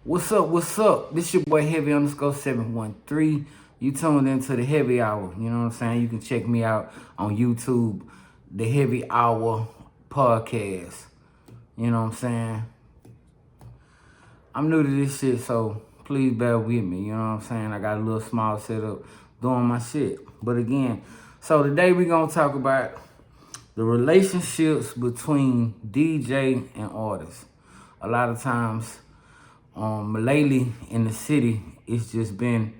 What's up? What's up? This your boy Heavy underscore 713. You tuned into the Heavy Hour. You know what I'm saying? You can check me out on YouTube, the Heavy Hour podcast. You know what I'm saying? I'm new to this shit, so please bear with me. You know what I'm saying? I got a little small setup doing my shit. But again, so today we gonna talk about the relationships between DJ and artists. A lot of times, lately in the city, it's just been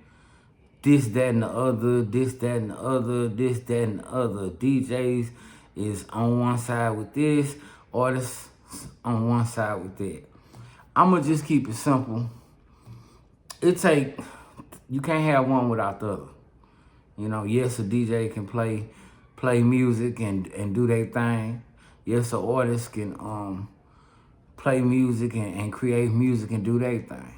this, that, and the other, this, that, and the other, this, that, and the other. DJs is on one side with this, artists on one side with that. I'ma just keep it simple. You can't have one without the other. You know, yes, a DJ can play music and do their thing. Yes, an artist can play music and create music and do their thing.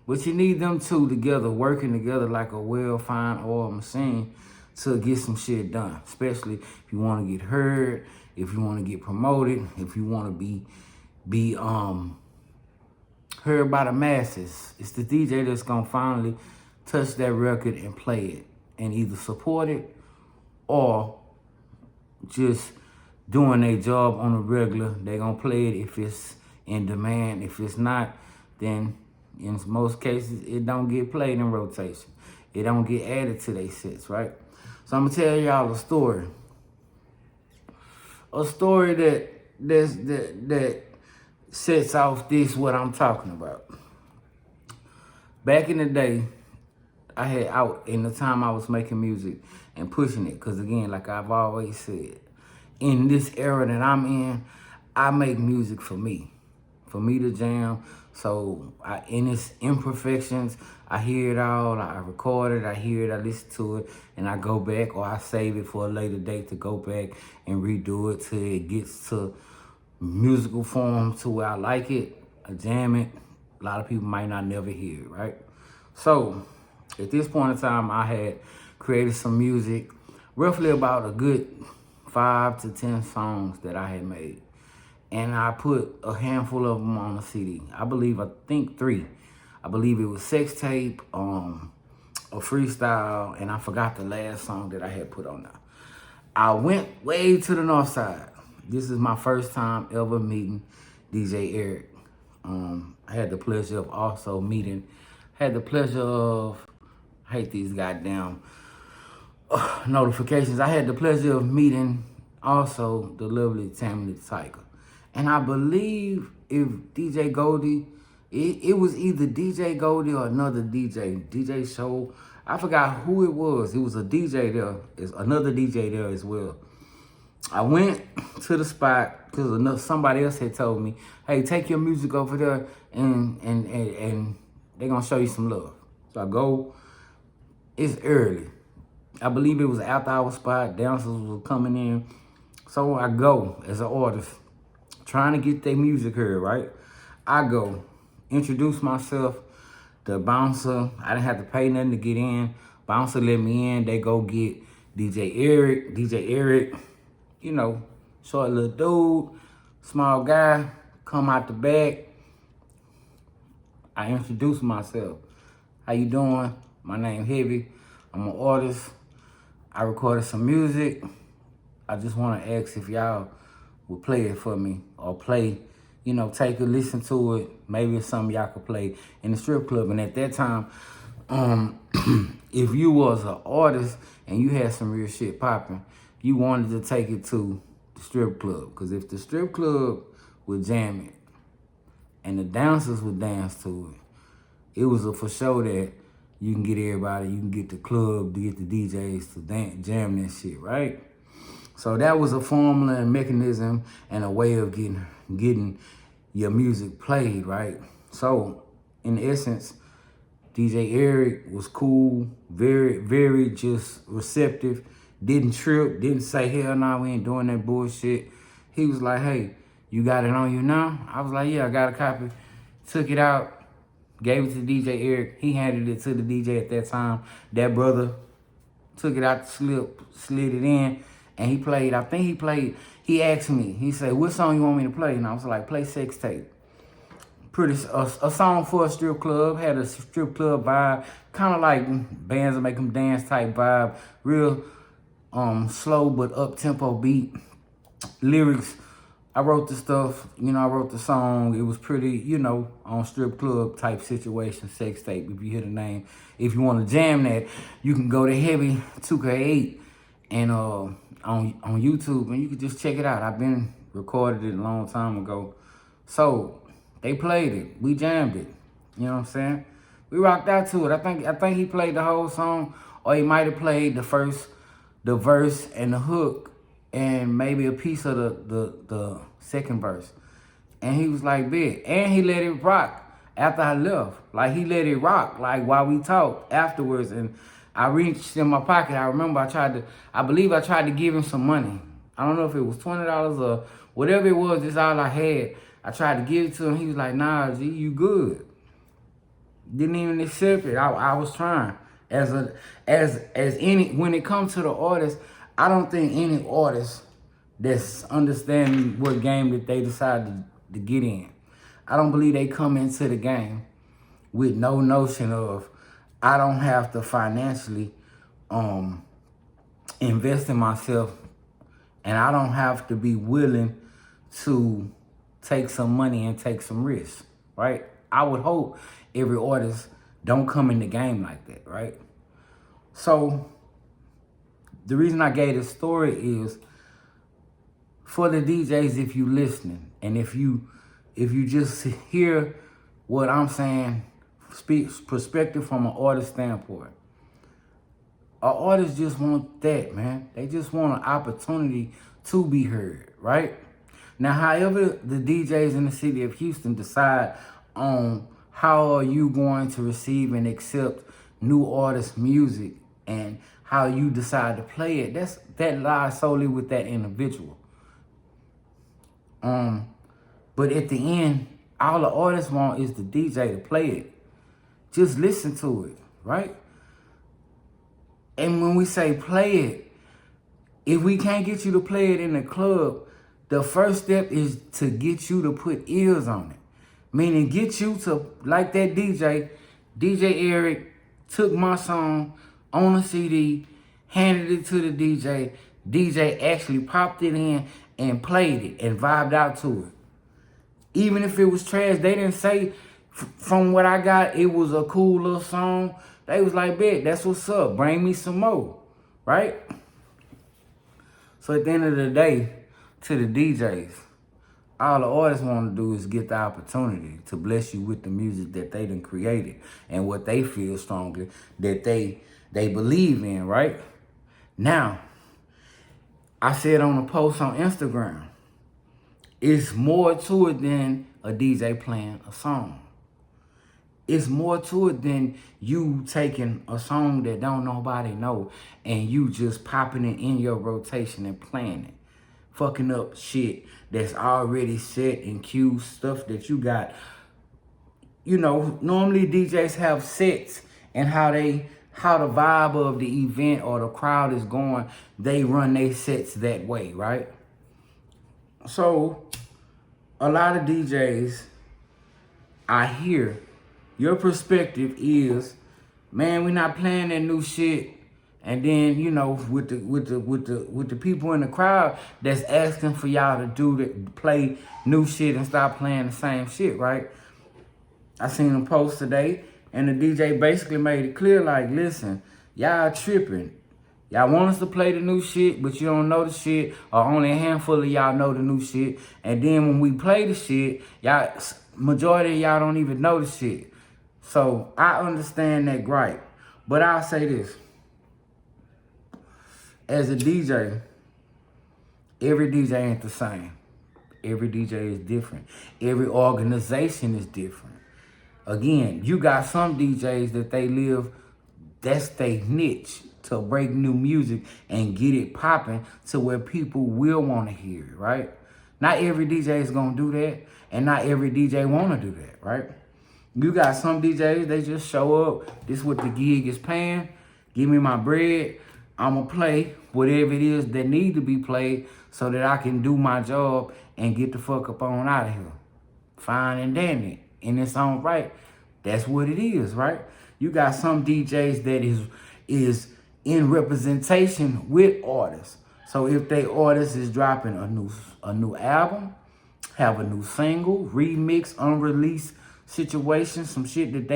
But you need them two together, working together like a well-fine oiled machine to get some shit done. Especially if you want to get heard, if you want to get promoted, if you want to be heard by the masses. It's the DJ that's gonna finally touch that record and play it and either support it or just doing their job on a regular. They gonna play it if it's in demand. If it's not, then in most cases, it don't get played in rotation. It don't get added to their sets, right? So I'm gonna tell y'all a story. A story that sets off this what I'm talking about. Back in the day, I had out in the time I was making music and pushing it, because again, like I've always said, in this era that I'm in, I make music for me to jam. So in its imperfections, I hear it all, I record it, I hear it, I listen to it, and I go back or I save it for a later date to go back and redo it till it gets to musical form to where I like it, I jam it. A lot of people might not never hear it, right? So at this point in time, I had created some music, roughly about a good 5 to 10 songs that I had made. And I put a handful of them on a CD. I think 3. I believe it was Sex Tape, a Freestyle, and I forgot the last song that I had put on there. I went way to the north side. This is my first time ever meeting DJ Eric. I had the pleasure of also meeting, I hate these goddamn notifications. I had the pleasure of meeting also the lovely Tammy Tiger. And I believe if DJ Goldie, it was either DJ Goldie or another DJ Show. I forgot who it was. It was a DJ there, another DJ there as well. I went to the spot because somebody else had told me, hey, take your music over there and they're going to show you some love. So I go, it's early. I believe it was an after hour spot. Dancers were coming in. So I go as an artist, trying to get their music heard, right? I go, introduce myself. The bouncer, I didn't have to pay nothing to get in. Bouncer let me in. They go get DJ Eric. DJ Eric, you know, short little dude, small guy, come out the back. I introduce myself. How you doing? My name Heavy. I'm an artist. I recorded some music. I just want to ask if y'all would play it for me or play, take a listen to it. Maybe it's something y'all could play in the strip club. And at that time, if you was an artist and you had some real shit popping, you wanted to take it to the strip club. Because if the strip club would jam it and the dancers would dance to it was a for sure that you can get everybody, you can get the club, to get the DJs to jam that shit, right? So that was a formula and mechanism and a way of getting your music played, right? So in essence, DJ Eric was cool, very, very just receptive, didn't trip, didn't say, hell no, we ain't doing that bullshit. He was like, hey, you got it on you now? I was like, yeah, I got a copy. Took it out, gave it to DJ Eric. He handed it to the DJ at that time. That brother took it out the slip, slid it in, and he played. He asked me, he said, what song you want me to play? And I was like, play Sex Tape. a song for a strip club, had a strip club vibe, kind of like bands that make them dance type vibe, real slow but up tempo beat. Lyrics, I wrote the stuff, I wrote the song. It was pretty, on strip club type situation, sex tape, if you hear the name. If you want to jam that, you can go to Heavy 2K8 and on YouTube, and you can just check it out. I've been recorded it a long time ago. So they played it. We jammed it. You know what I'm saying? We rocked out to it. I think he played the whole song, or he might have played the verse and the hook, and maybe a piece of the second verse. And he was like, "Big," and he let it rock after I left. Like, he let it rock, like, while we talked afterwards. And I reached in my pocket. I remember I believe I tried to give him some money. I don't know if it was $20 or whatever it was. That's all I had. I tried to give it to him. He was like, "Nah, G, you good." Didn't even accept it. I was trying. As any, when it comes to the artist, I don't think any artist that's understanding what game that they decide to get in, I don't believe they come into the game with no notion of, I don't have to financially invest in myself, and I don't have to be willing to take some money and take some risks, right? I would hope every artist don't come in the game like that, right? So the reason I gave this story is for the DJs, if you listening, and if you just hear what I'm saying, speak perspective from an artist standpoint. An artist just want that, man. They just want an opportunity to be heard, right? Now, however the DJs in the city of Houston decide on how are you going to receive and accept new artist music and how you decide to play it, that lies solely with that individual. But at the end, all the artists want is the DJ to play it. Just listen to it, right? And when we say play it, if we can't get you to play it in the club, the first step is to get you to put ears on it. Meaning get you to, like that DJ Eric took my song on a CD, handed it to the DJ. DJ actually popped it in and played it and vibed out to it. Even if it was trash, they didn't say, from what I got, it was a cool little song. They was like, "Bet, that's what's up. Bring me some more," right? So at the end of the day, to the DJs, all the artists want to do is get the opportunity to bless you with the music that they done created and what they feel strongly that they believe in, right? Now, I said on a post on Instagram, it's more to it than a DJ playing a song. It's more to it than you taking a song that don't nobody know and you just popping it in your rotation and playing it. Fucking up shit that's already set and cued, stuff that you got. Normally DJs have sets and how the vibe of the event or the crowd is going, they run their sets that way, right? So a lot of DJs, I hear, your perspective is, man, we're not playing that new shit. And then, with the people in the crowd that's asking for y'all to play new shit and stop playing the same shit, right? I seen a post today, and the DJ basically made it clear, like, listen, y'all tripping. Y'all want us to play the new shit, but you don't know the shit, or only a handful of y'all know the new shit. And then when we play the shit, majority of y'all don't even know the shit. So I understand that gripe. But I'll say this. As a DJ, every DJ ain't the same. Every DJ is different. Every organization is different. Again, you got some DJs that that's their niche, to break new music and get it popping to where people will want to hear it, right? Not every DJ is going to do that, and not every DJ want to do that, right? You got some DJs, they just show up, this is what the gig is paying, give me my bread, I'm going to play whatever it is that need to be played so that I can do my job and get the fuck up on out of here. Fine and dandy. in its own right, that's what it is, right? You got some DJs that is in representation with artists. So if they artist is dropping a new album, have a new single, remix, unreleased situation, some shit that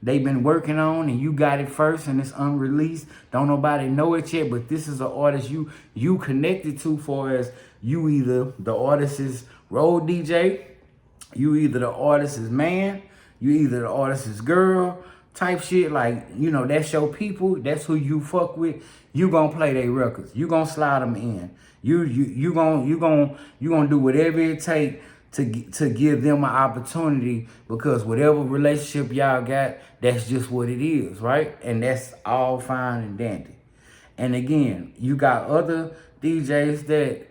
they've been working on, and you got it first and it's unreleased. Don't nobody know it yet, but this is an artist you connected to, for as you either the artist's road DJ, you either the artist's man, you either the artist's girl, type shit. Like, you know, that's your people, that's who you fuck with. You gonna play their records, you gonna slide them in, you gonna do whatever it take to give them an opportunity, because whatever relationship y'all got, that's just what it is, right? And that's all fine and dandy. And again, you got other DJs that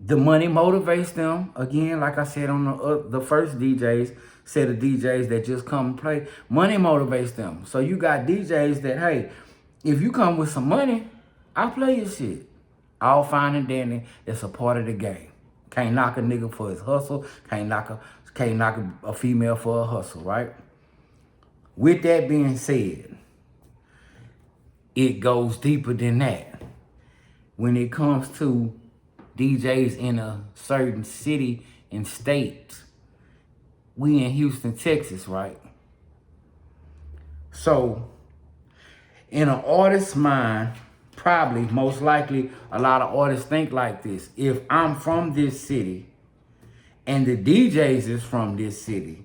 the money motivates them. Again, like I said on the first set of DJs that just come and play, money motivates them. So you got DJs that, hey, if you come with some money, I'll play your shit. All fine and dandy. It's a part of the game. Can't knock a nigga for his hustle. Can't knock a female for a hustle, right? With that being said, it goes deeper than that. When it comes to DJs in a certain city and state, we in Houston, Texas, right? So, in an artist's mind, probably, most likely, a lot of artists think like this. If I'm from this city and the DJs is from this city,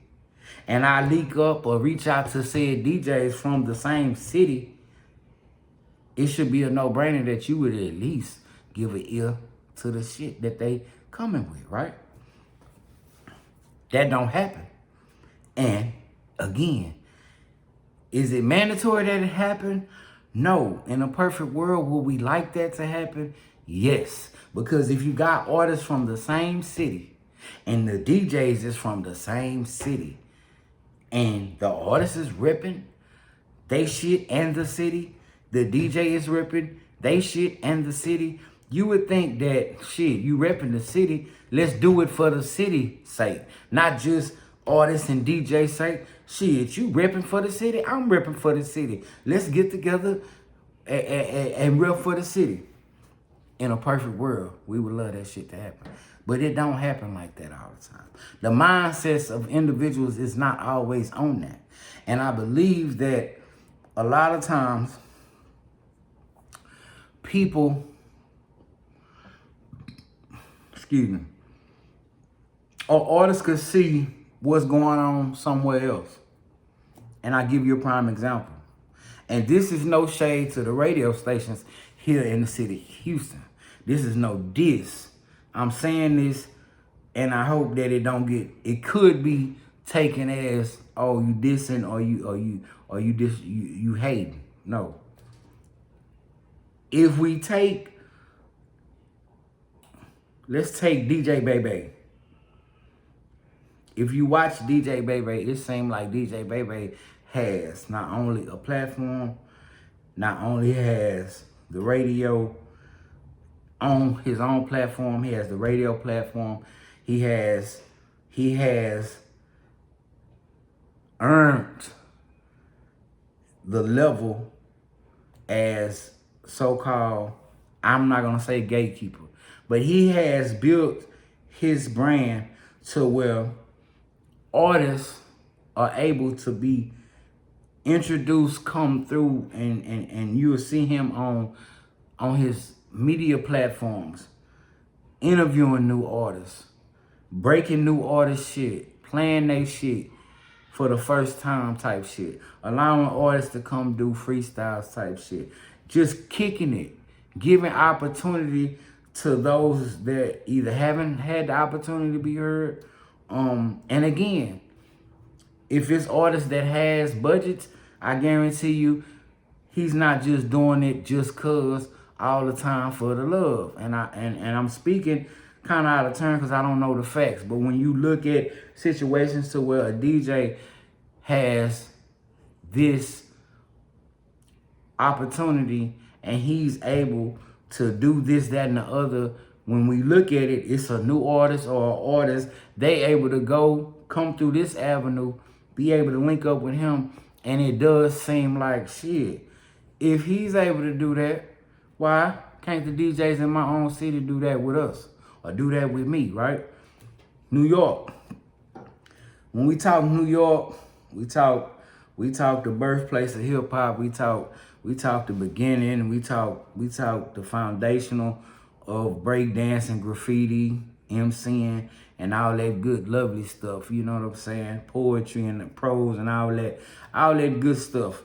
and I leak up or reach out to said DJs from the same city, it should be a no-brainer that you would at least give an ear to the shit that they coming with, right? That don't happen. And again, is it mandatory that it happen? No. In a perfect world, would we like that to happen? Yes. Because if you got artists from the same city and the DJs is from the same city and the artist is ripping they shit and the city, the DJ is ripping they shit and the city, you would think that, shit, you repping the city, let's do it for the city's sake. Not just artists and DJ sake. Shit, you repping for the city, I'm repping for the city. Let's get together and rep for the city. In a perfect world, we would love that shit to happen. But it don't happen like that all the time. The mindsets of individuals is not always on that. And I believe that a lot of times people, or artists could see what's going on somewhere else. And I give you a prime example. And this is no shade to the radio stations here in the city of Houston. This is no diss. I'm saying this, and I hope that it could be taken as, oh, you dissing or you hating. No. If we let's take DJ Bebe. If you watch DJ Bebe, it seems like DJ Bebe has not only a platform, not only has the radio on his own platform, he has the radio platform, he has earned the level as so-called, I'm not gonna say gatekeeper, but he has built his brand to where artists are able to be introduced, come through, and you'll see him on his media platforms, interviewing new artists, breaking new artists' shit, playing their shit for the first time type shit, allowing artists to come do freestyles type shit, just kicking it, giving opportunity to those that either haven't had the opportunity to be heard. And again, if it's artists that has budgets, I guarantee you, he's not just doing it just cause all the time for the love. And I'm speaking kind of out of turn because I don't know the facts. But when you look at situations to where a DJ has this opportunity and he's able to do this, that, and the other, when we look at it, it's a new artist or an artist, they able to go come through this avenue, be able to link up with him, and it does seem like shit. If he's able to do that, why can't the DJs in my own city do that with us? Or do that with me, right? New York. When we talk New York, we talk the birthplace of hip hop. We talk the beginning. We talk the foundational of breakdancing, graffiti, MCing, and all that good, lovely stuff. You know what I'm saying? Poetry and the prose and all that good stuff.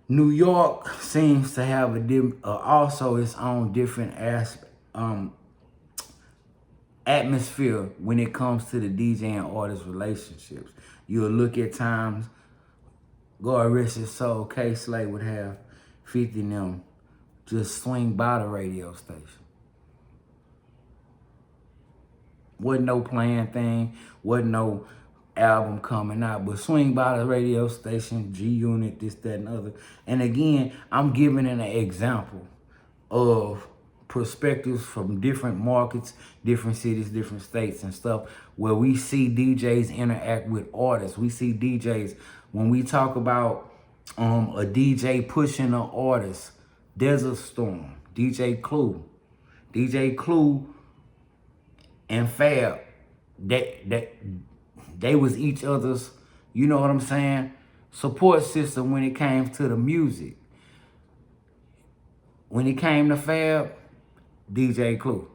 New York seems to have also its own different atmosphere when it comes to the DJ and artist relationships. You'll look at times, God rest his soul, K Slay would have 50 of them just swing by the radio station. Wasn't no planned thing, wasn't no album coming out, but swing by the radio station, G-Unit, this, that, and other. And again, I'm giving an example of perspectives from different markets, different cities, different states and stuff, where we see DJs interact with artists. We see DJs, when we talk about a DJ pushing an artist, Desert Storm, DJ Clue and Fab, they was each other's, you know what I'm saying, support system when it came to the music. When it came to Fab, DJ Clue,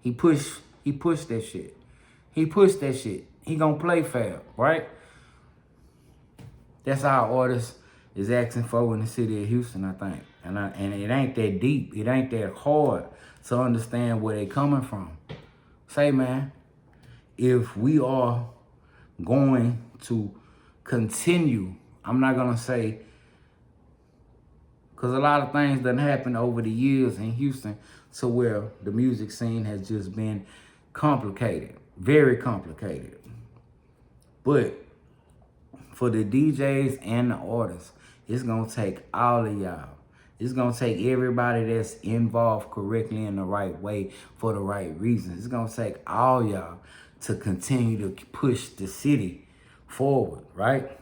he pushed that shit. He pushed that shit. He gonna play Fab, right? That's how artists is asking for in the city of Houston, I think. And it ain't that deep. It ain't that hard to understand where they coming from. Say, man, if we are going to continue, I'm not gonna say, because a lot of things done happened over the years in Houston to where the music scene has just been complicated, very complicated. But for the DJs and the artists, it's gonna take all of y'all. It's gonna take everybody that's involved correctly in the right way for the right reasons. It's gonna take all y'all to continue to push the city forward, right?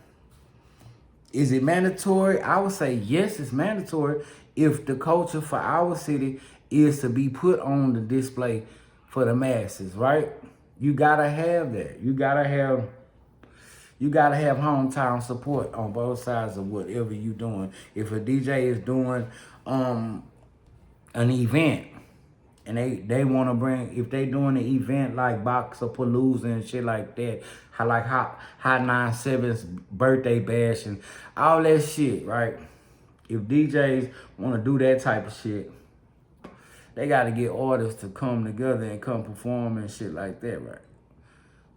Is it mandatory? I would say yes, it's mandatory if the culture for our city is to be put on the display for the masses, right? You gotta have that. You gotta have hometown support on both sides of whatever you're doing. If a DJ is doing an event and they want to bring, if they doing an event like Boxapalooza and shit like that, like Hot 97's birthday bash and all that shit, right? If DJs want to do that type of shit, they got to get artists to come together and come perform and shit like that, right?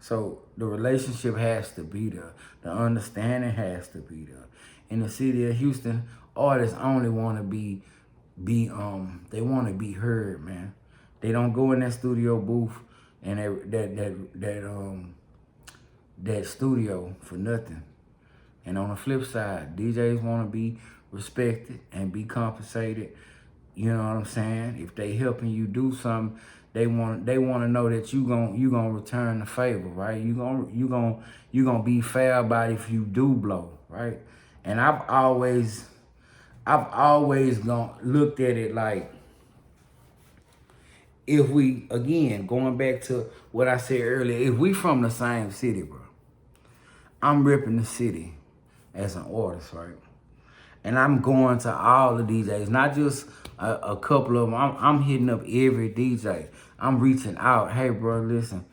So the relationship has to be there. The understanding has to be there. In the city of Houston, artists only want to they want to be heard, man. They don't go in that studio booth and that studio for nothing. And on the flip side, DJs want to be respected and be compensated. You know what I'm saying? If they helping you do something, they want to know that you gonna return the favor, right? You gonna be fair about it if you do blow, right? And I've always looked at it like, if we, again, going back to what I said earlier, if we from the same city, bro, I'm ripping the city as an artist, right? And I'm going to all the DJs, not just a couple of them. I'm hitting up every DJ. I'm reaching out. Hey, bro, listen,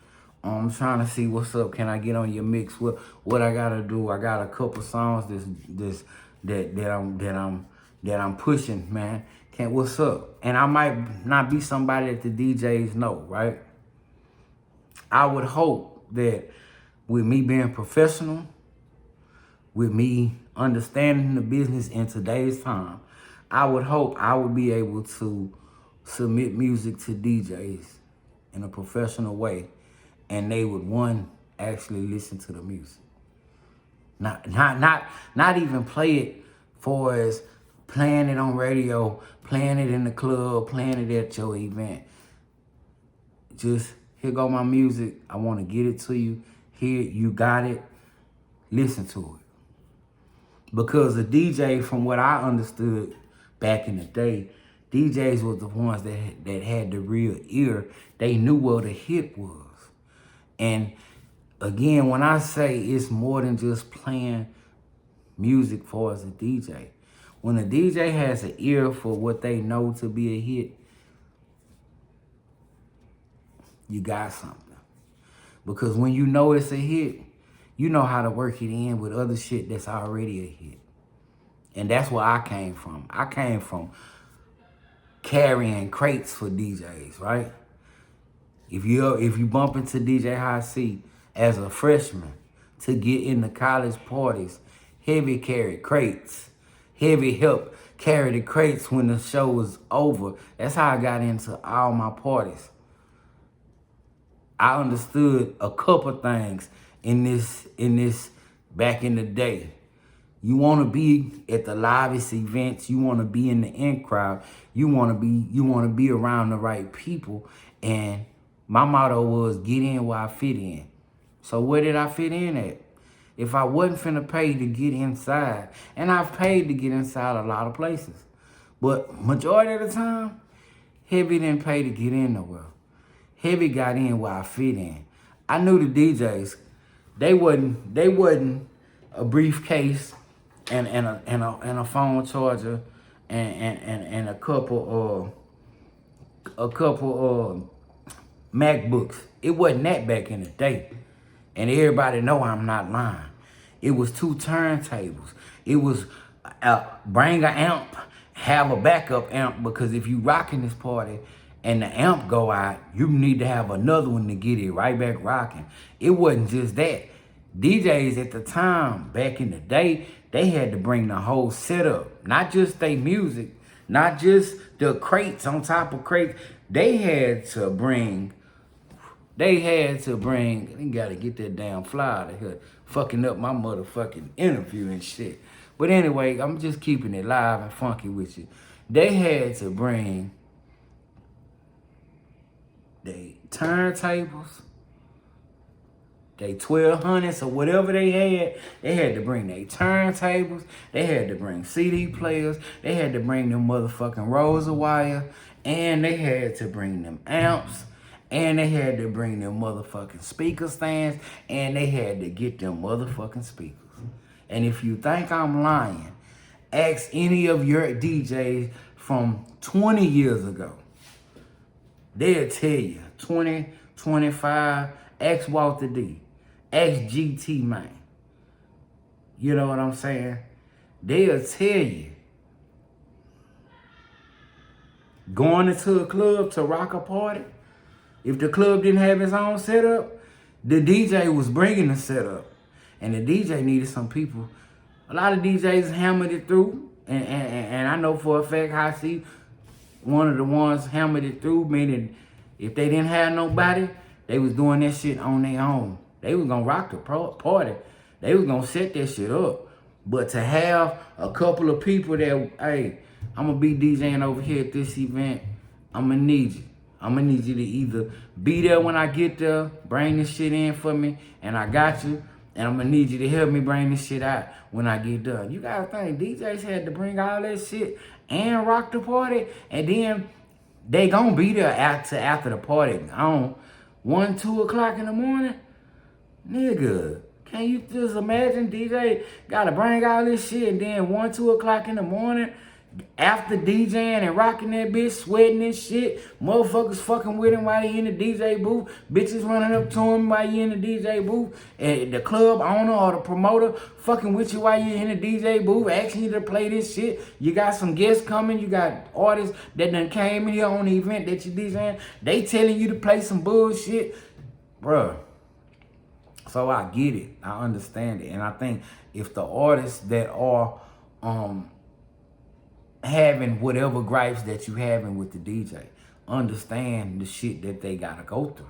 I'm trying to see what's up. Can I get on your mix? What I gotta do? I got a couple songs that I'm pushing, man. What's up? And I might not be somebody that the DJs know, right? I would hope that with me being professional, with me understanding the business in today's time, I would hope I would be able to submit music to DJs in a professional way, and they would, actually listen to the music. Not even play it for as playing it on radio, playing it in the club, playing it at your event. Just Here go my music. I want to get it to you. Here, you got it. Listen to it. Because a DJ, from what I understood back in the day, DJs was the ones that had the real ear. They knew what a hit was. And again, when I say it's more than just playing music for as a DJ. When a DJ has an ear for what they know to be a hit, you got something. Because when you know it's a hit, you know how to work it in with other shit that's already a hit. And that's where I came from. I came from carrying crates for DJs, right? If you bump into DJ High C as a freshman to get into college parties, heavy carried crates. Heavy help carry the crates when the show was over. That's how I got into all my parties. I understood a couple things in this back in the day. You want to be at the livest events. You want to be in the in crowd. You want to be around the right people. And my motto was get in where I fit in. So where did I fit in at? If I wasn't finna pay to get inside, and I've paid to get inside a lot of places, but majority of the time, Heavy didn't pay to get in nowhere. Heavy got in where I fit in. I knew the DJs. They wasn't a briefcase and a phone charger and a couple MacBooks. It wasn't that back in the day. And everybody know I'm not lying. It was 2 turntables. It was bring an amp, have a backup amp, because if you rocking this party and the amp go out, you need to have another one to get it right back rocking. It wasn't just that. DJs at the time, back in the day, they had to bring the whole setup. Not just their music, not just the crates on top of crates. They gotta get that damn fly out of here, fucking up my motherfucking interview and shit. But anyway, I'm just keeping it live and funky with you. They had to bring they turntables, they 1200s or whatever they had to bring their turntables, they had to bring CD players, they had to bring them motherfucking rolls of wire, and they had to bring them amps, and they had to bring them motherfucking speaker stands, and they had to get them motherfucking speakers. And if you think I'm lying, ask any of your DJs from 20 years ago. They'll tell you, 20, 25, ask Walter D, ask GT, man. You know what I'm saying? They'll tell you, going into a club to rock a party, if the club didn't have its own setup, the DJ was bringing the setup. And the DJ needed some people. A lot of DJs hammered it through. And I know for a fact, High C, one of the ones hammered it through, meaning if they didn't have nobody, they was doing that shit on their own. They was gonna rock the party. They was gonna set that shit up. But to have a couple of people that, hey, I'm gonna be DJing over here at this event, I'm gonna need you. I'm gonna need you to either be there when I get there, bring this shit in for me, and I got you, and I'm gonna need you to help me bring this shit out when I get done. You gotta think, DJs had to bring all that shit and rock the party, and then they gonna be there after the party gone. 1, 2 o'clock in the morning? Nigga, can you just imagine DJ gotta bring all this shit, and then 1, 2 o'clock in the morning, after DJing and rocking that bitch, sweating and shit, motherfuckers fucking with him while he in the DJ booth, bitches running up to him while you in the DJ booth, and the club owner or the promoter fucking with you while you in the DJ booth, asking you to play this shit. You got some guests coming, you got artists that done came in here on the event that you DJing, they telling you to play some bullshit, bruh. So I get it, I understand it, and I think if the artists that are having whatever gripes that you having with the DJ, understand the shit that they gotta go through.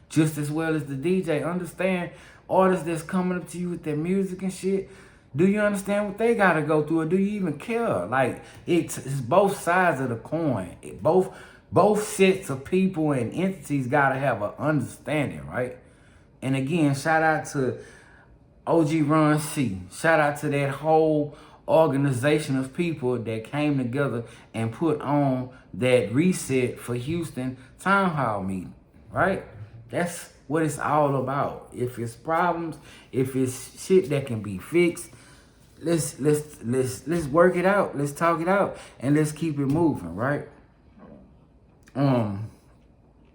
Just as well as the DJ, understand artists that's coming up to you with their music and shit. Do you understand what they gotta go through, or do you even care? Like, it's both sides of the coin. Both Both sets of people and entities gotta have an understanding, right? And again, shout out to OG Ron C. Shout out to that whole organization of people that came together and put on that reset for Houston Town Hall meeting, right? That's what it's all about. If it's problems, if it's shit that can be fixed, let's work it out. Let's talk it out and let's keep it moving, right?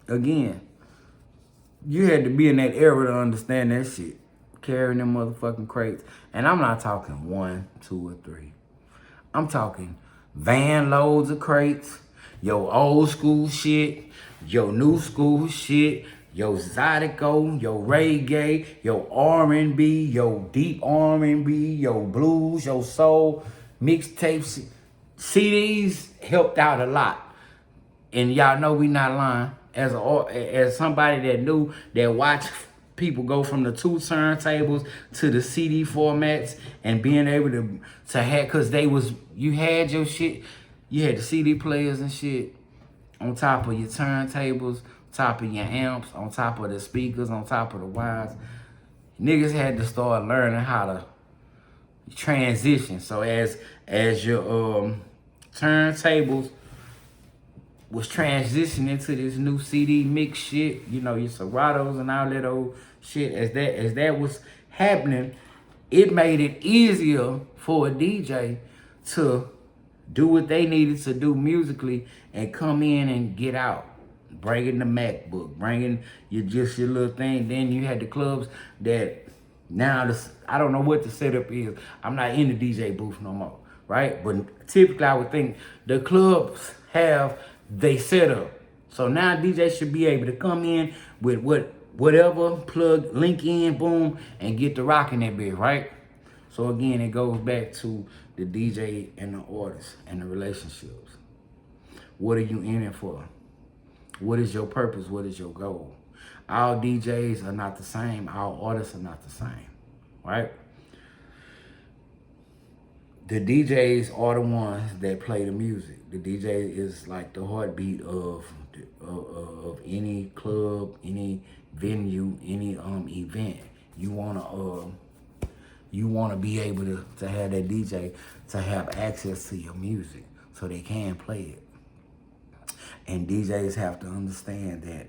Again, you had to be in that era to understand that shit. Carrying them motherfucking crates. And I'm not talking 1, 2, or 3. I'm talking van loads of crates, your old school shit, your new school shit, your Zydeco, your reggae, your R&B, your deep R&B, your blues, your soul, mixtapes. CDs helped out a lot. And y'all know we not lying. As somebody that knew, that watched people go from the 2 turntables to the CD formats and being able to have, cause you had your shit, you had the CD players and shit on top of your turntables, top of your amps, on top of the speakers, on top of the wires. Niggas had to start learning how to transition. So as your turntables was transitioning to this new CD mix shit, you know, your Seratos and all that old shit, as that was happening, it made it easier for a DJ to do what they needed to do musically and come in and get out. Bringing the MacBook, bringing your little thing. Then you had the clubs that now, I don't know what the setup is. I'm not in the DJ booth no more, right? But typically I would think the clubs have they setup. So now DJs should be able to come in with whatever, plug, link in, boom, and get to rocking that bit, right? So again, it goes back to the DJ and the artist and the relationships. What are you in it for? What is your purpose? What is your goal? All DJs are not the same. All artists are not the same, right? The DJs are the ones that play the music. The DJ is like the heartbeat of any club, any venue, any event. You wanna be able to have that DJ to have access to your music so they can play it. And DJs have to understand that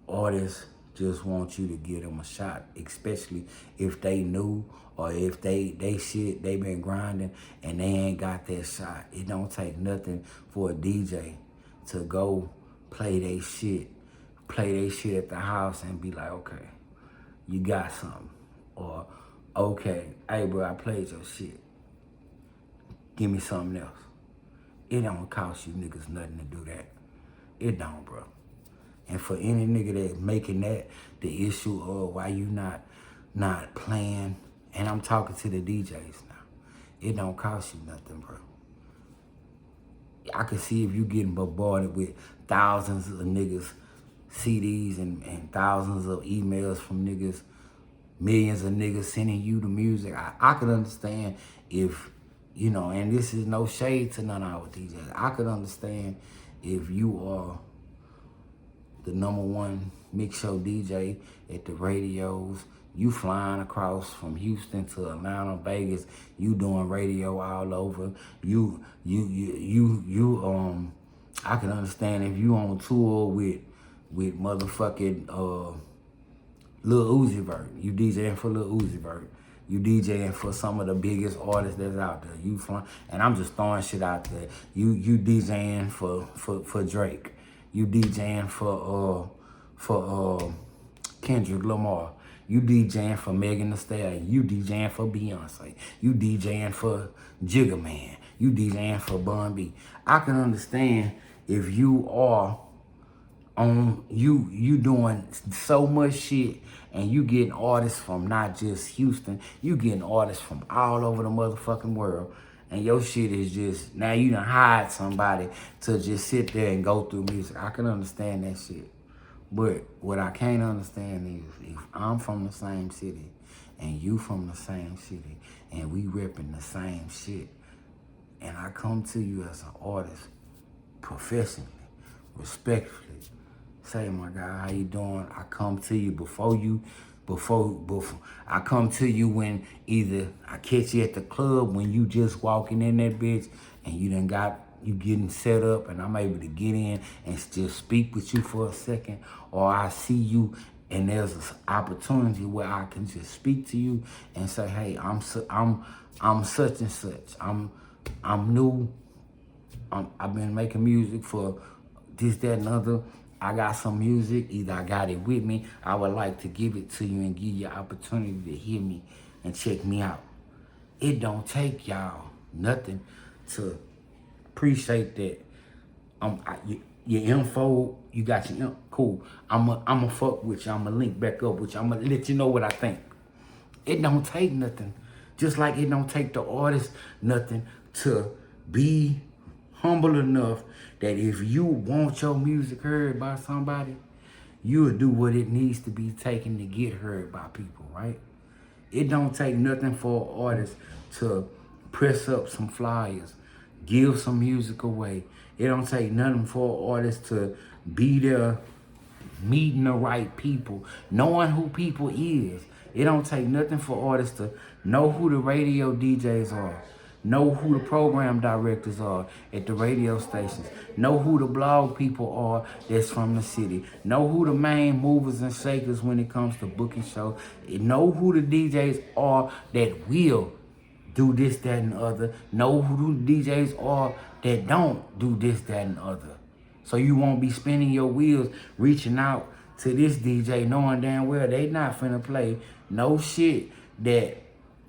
artists just want you to give them a shot, especially if they new or if they been grinding and they ain't got that shot. It don't take nothing for a DJ to go play they shit at the house and be like, okay, you got something. Or, okay, hey bro, I played your shit. Give me something else. It don't cost you niggas nothing to do that. It don't, bro. And for any nigga that's making that the issue of why you not playing, and I'm talking to the DJs now, it don't cost you nothing, bro. I can see if you getting bombarded with thousands of niggas CDs and thousands of emails from niggas, millions of niggas sending you the music. I could understand if, you know, and this is no shade to none of our DJs. I could understand if you are the #1 mix show DJ at the radios, you flying across from Houston to Atlanta, Vegas, you doing radio all over. I can understand if you on tour with motherfucking Lil Uzi Vert. You DJing for Lil Uzi Vert. You DJing for some of the biggest artists that's out there. You flying, and I'm just throwing shit out there. You DJing for Drake. You DJing for Kendrick Lamar. You DJing for Megan Thee Stallion. You DJing for Beyonce. You DJing for Jigga Man. You DJing for Bun B. I can understand if you are on you doing so much shit and you getting artists from not just Houston, you getting artists from all over the motherfucking world. And your shit is just, now you done hired somebody to just sit there and go through music. I can understand that shit. But what I can't understand is if I'm from the same city and you from the same city and we repping the same shit and I come to you as an artist professionally, respectfully say, my guy, how you doing? I come to you before I come to you when either I catch you at the club when you just walking in that bitch and you done got you getting set up and I'm able to get in and just speak with you for a second, or I see you and there's an opportunity where I can just speak to you and say, hey, I'm such and such. I'm new. I've been making music for this, that, and other. I got some music. Either I got it with me. I would like to give it to you and give you an opportunity to hear me and check me out. It don't take y'all nothing to appreciate that. Your info, you got your info. Cool. I'ma fuck with you. I'ma link back up with you. I'ma let you know what I think. It don't take nothing. Just like it don't take the artist nothing to be humble enough that if you want your music heard by somebody, you'll do what it needs to be taken to get heard by people, right? It don't take nothing for an artist to press up some flyers, give some music away. It don't take nothing for an artist to be there meeting the right people, knowing who people is. It don't take nothing for artists to know who the radio DJs are, know who the program directors are at the radio stations, know who the blog people are that's from the city, know who the main movers and shakers when it comes to booking shows, know who the DJs are that will do this, that, and the other, know who the DJs are that don't do this, that, and the other. So you won't be spinning your wheels reaching out to this DJ knowing damn well they not finna play no shit that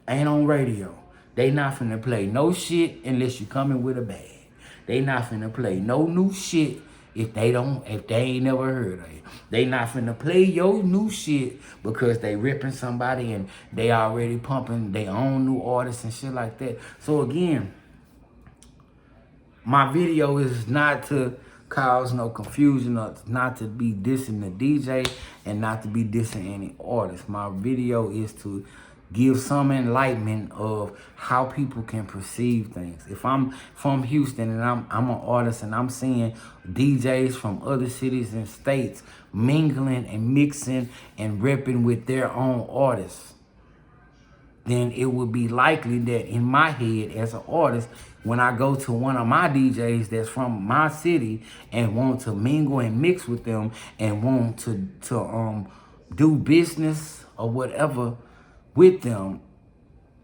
ain't on radio. They not finna play no shit unless you coming with a bag. They not finna play no new shit if they ain't never heard of it. They not finna play your new shit because they ripping somebody and they already pumping their own new artists and shit like that. So again, my video is not to cause no confusion or not to be dissing the DJ and not to be dissing any artist. My video is to give some enlightenment of how people can perceive things. If I'm from Houston and I'm an artist and I'm seeing DJs from other cities and states mingling and mixing and repping with their own artists, then it would be likely that in my head as an artist, when I go to one of my DJs that's from my city and want to mingle and mix with them and want to do business or whatever with them,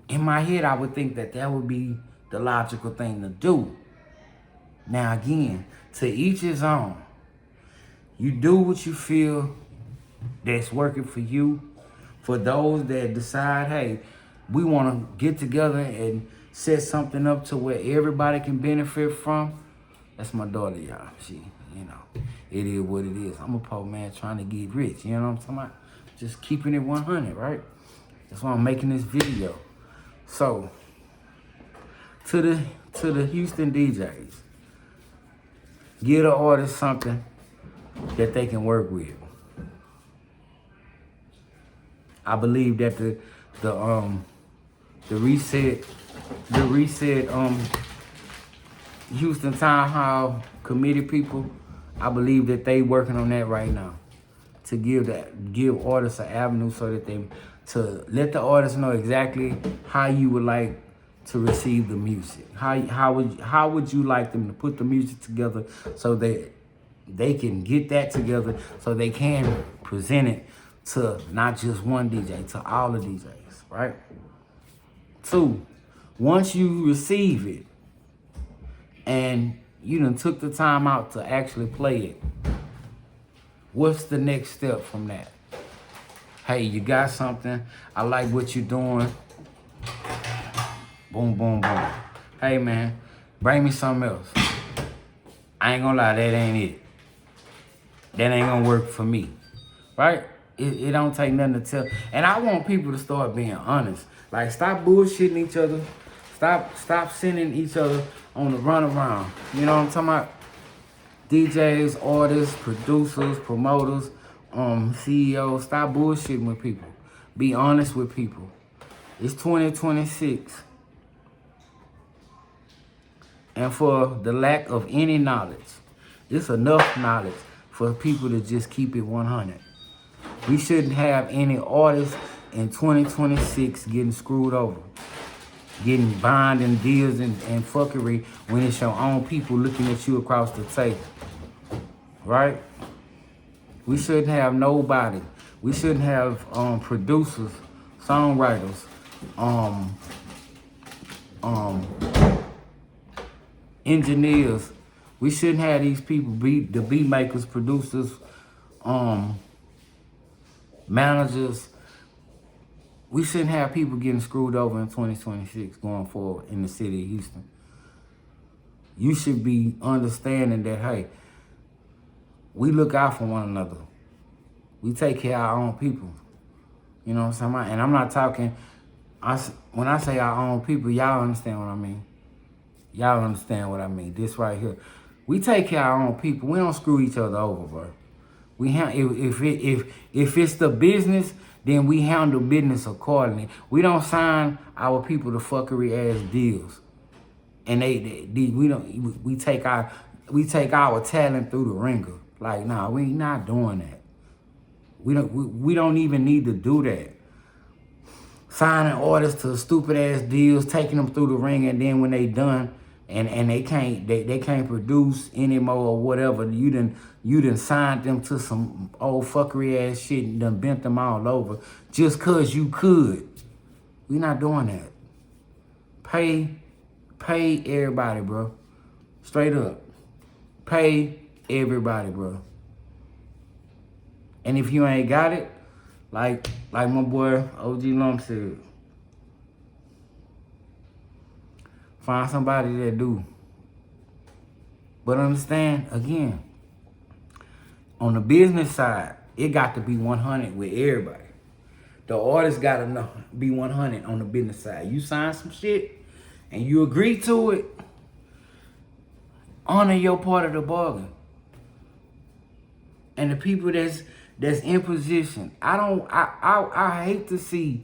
in my head I would think that that would be the logical thing to do. Now again, to each his own. You do what you feel that's working for you. For those that decide, hey, we want to get together and set something up to where everybody can benefit from. That's my daughter, y'all. She, it is what it is. I'm a poor man trying to get rich. You know what I'm talking about? Just keeping it 100, right? That's why I'm making this video. So, to the Houston DJs, give the artist something that they can work with. I believe that the reset Houston Town Hall committee people, I believe that they working on that right now to give artists an avenue so that to let the artists know exactly how you would like to receive the music. How would you like them to put the music together so that they can get that together so they can present it to not just one DJ, to all the DJs, right? 2, once you receive it and you done took the time out to actually play it, what's the next step from that? Hey, you got something. I like what you're doing. Boom, boom, boom. Hey, man, bring me something else. I ain't gonna lie, that ain't it. That ain't gonna work for me, right? It don't take nothing to tell. And I want people to start being honest. Like, stop bullshitting each other. Stop sending each other on the runaround. You know what I'm talking about? DJs, artists, producers, promoters, CEOs, stop bullshitting with people. Be honest with people. It's 2026. And for the lack of any knowledge, It's enough knowledge for people to just keep it 100. We shouldn't have any artists in 2026 getting screwed over, getting binding deals and fuckery when it's your own people looking at you across the table, right? We shouldn't have nobody. We shouldn't have producers, songwriters, engineers. We shouldn't have these people be the beat makers, producers, managers. We shouldn't have people getting screwed over in 2026 going forward in the city of Houston. You should be understanding that, hey, we look out for one another. We take care of our own people. You know what I'm saying? And I'm not talking, when I say our own people, y'all understand what I mean. Y'all understand what I mean. This right here. We take care of our own people. We don't screw each other over, bro. If it's the business, then we handle business accordingly. We don't sign our people to fuckery ass deals, and we take our talent through the ringer. Like, nah, we not doing that. We don't even need to do that. Signing orders to stupid ass deals, taking them through the ring, and then when they done and they can't produce anymore or whatever, you done signed them to some old fuckery ass shit and done bent them all over just cause you could. We not doing that. Pay everybody, bro. Straight up. Pay everybody, bro. And if you ain't got it, like my boy OG Lump said, find somebody that do. But understand, again, on the business side, it got to be 100 with everybody. The artist got to be 100 on the business side. You sign some shit and you agree to it, honor your part of the bargain. And the people that's in position, I hate to see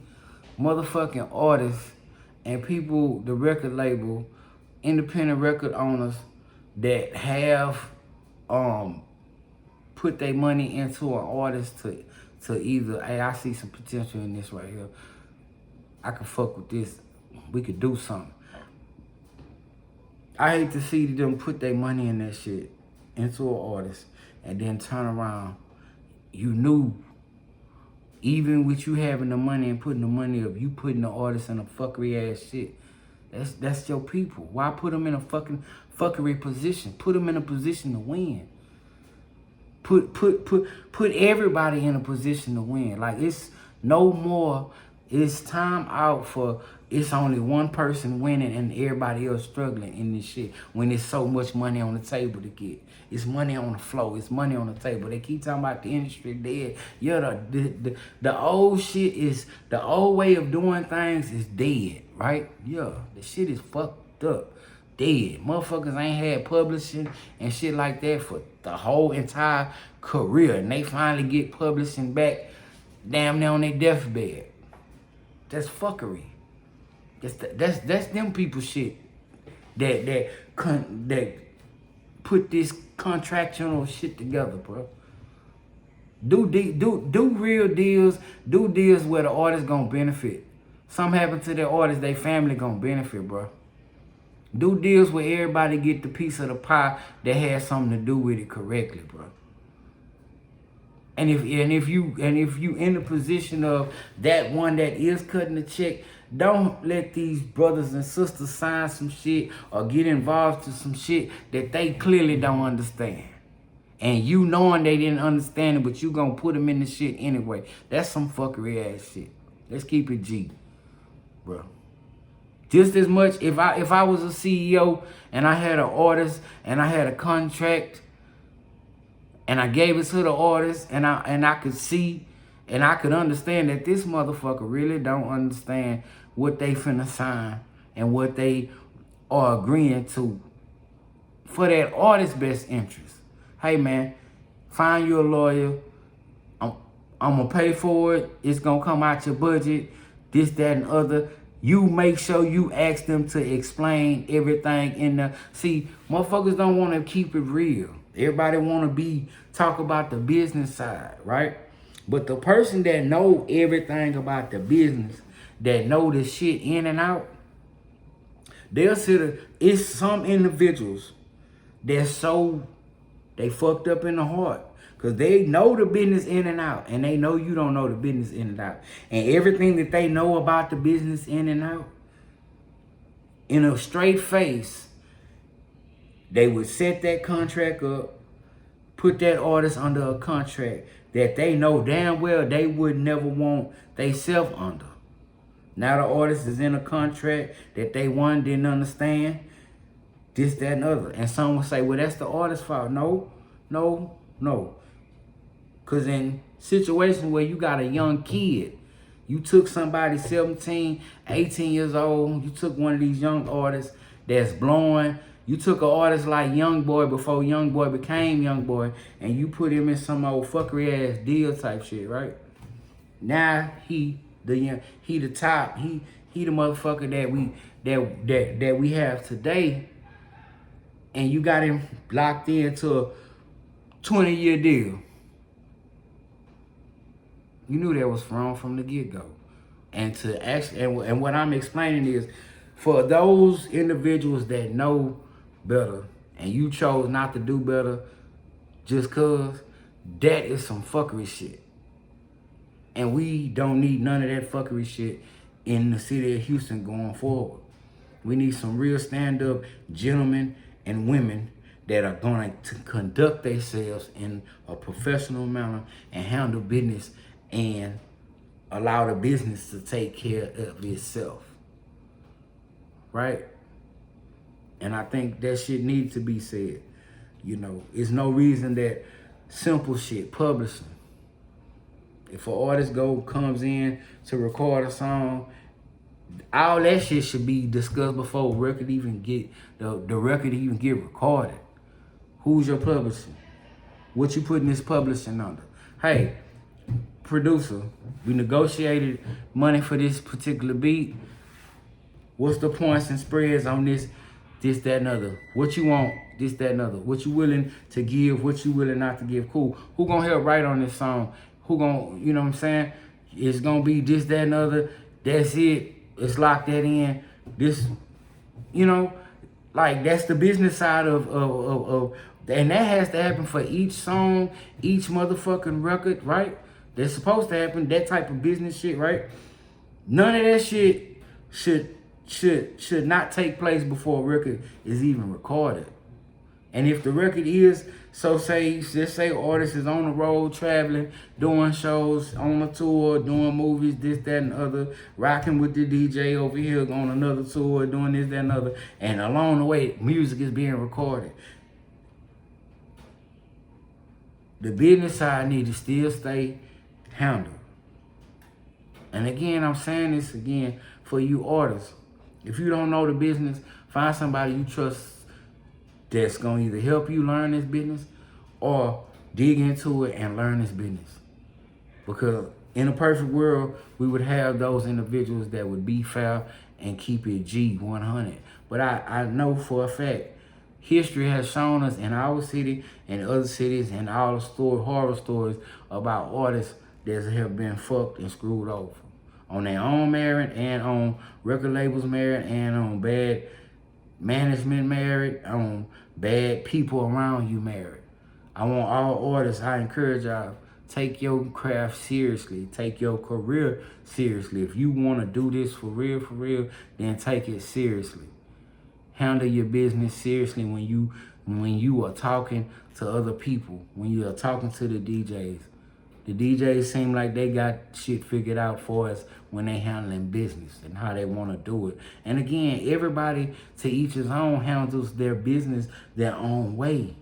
motherfucking artists and people, the record label, independent record owners that have put their money into an artist to either, hey, I see some potential in this right here. I can fuck with this. We could do something. I hate to see them put their money in that shit into an artist and then turn around. You knew, even with you having the money and putting the money up, you putting the artist in a fuckery ass shit. That's your people. Why put them in a fucking fuckery position? Put them in a position to win. Put everybody in a position to win. Like, it's no more. It's time out for it's only one person winning and everybody else struggling in this shit when there's so much money on the table to get. It's money on the floor. It's money on the table. They keep talking about the industry dead. Yeah, the old shit is, the old way of doing things is dead, right? Yeah, the shit is fucked up. Dead. Motherfuckers ain't had publishing and shit like that for the whole entire career. And they finally get publishing back damn near on their deathbed. That's fuckery. That's them people shit that put this contractual shit together, bro. Do real deals. Do deals where the artist gonna benefit. Something happen to their artist, their family gonna benefit, bro. Do deals where everybody get the piece of the pie that has something to do with it correctly, bro. And if you in the position of that one that is cutting the check, don't let these brothers and sisters sign some shit or get involved to some shit that they clearly don't understand. And you knowing they didn't understand it, but you gonna put them in the shit anyway. That's some fuckery ass shit. Let's keep it G, bro. Just as much, if I was a CEO and I had an artist and I had a contract and I gave it to the artist and I could see and I could understand that this motherfucker really don't understand what they finna sign and what they are agreeing to for that artist's best interest. Hey man, find you a lawyer. I'm gonna pay for it. It's gonna come out your budget. This, that, and other. You make sure you ask them to explain everything in the... See, motherfuckers don't want to keep it real. Everybody want to talk about the business side, right? But the person that know everything about the business, that know the shit in and out, they'll sit. It's some individuals that they fucked up in the heart. Because they know the business in and out. And they know you don't know the business in and out. And everything that they know about the business in and out, in a straight face, they would set that contract up, put that artist under a contract that they know damn well they would never want they self under. Now the artist is in a contract that they didn't understand, this, that, and other. And some will say, well, that's the artist's fault. No, no, no. Because in situations where you got a young kid, you took somebody 17, 18 years old, you took one of these young artists that's blowing, you took an artist like Youngboy before Youngboy became Youngboy, and you put him in some old fuckery ass deal type shit, right? Now he the top, he the motherfucker that we have today, and you got him locked into a 20-year deal. You knew that was wrong from the get-go. And to actually, and what I'm explaining is, for those individuals that know better, and you chose not to do better just cause, that is some fuckery shit. And we don't need none of that fuckery shit in the city of Houston going forward. We need some real stand-up gentlemen and women that are going to conduct themselves in a professional manner and handle business and allow the business to take care of itself. Right? And I think that shit needs to be said. You know, it's no reason that simple shit, publishing. If an artist comes in to record a song, all that shit should be discussed before the record even get recorded. Who's your publisher? What you putting this publishing under? Hey, producer, we negotiated money for this particular beat. What's the points and spreads on this, that, and other? What you want, this, that, and other? What you willing to give, what you willing not to give? Cool. Who gonna help write on this song? Who gonna, you know what I'm saying? It's gonna be this, that, and other. That's it. Let's lock that in. This, you know, like that's the business side of and that has to happen for each song, each motherfucking record, right? That's supposed to happen, that type of business shit, right? None of that shit should not take place before a record is even recorded. And if the record is, let's say artist is on the road, traveling, doing shows, on a tour, doing movies, this, that, and other, rocking with the DJ over here on another tour, doing this, that, and other, and along the way, music is being recorded. The business side needs to still stay handled. And again, I'm saying this again for you artists. If you don't know the business, find somebody you trust that's going to either help you learn this business or dig into it and learn this business. Because in a perfect world, we would have those individuals that would be fair and keep it G100. But I know for a fact, history has shown us in our city and other cities and all the horror stories about artists that have been fucked and screwed over. On their own merit and on record labels merit and on bad management merit, on bad people around you merit. I want all artists, I encourage y'all, take your craft seriously. Take your career seriously. If you want to do this for real, then take it seriously. Handle your business seriously when you are talking to other people, when you are talking to the DJs. The DJs seem like they got shit figured out for us when they handling business and how they want to do it. And again, everybody to each his own handles their business their own way.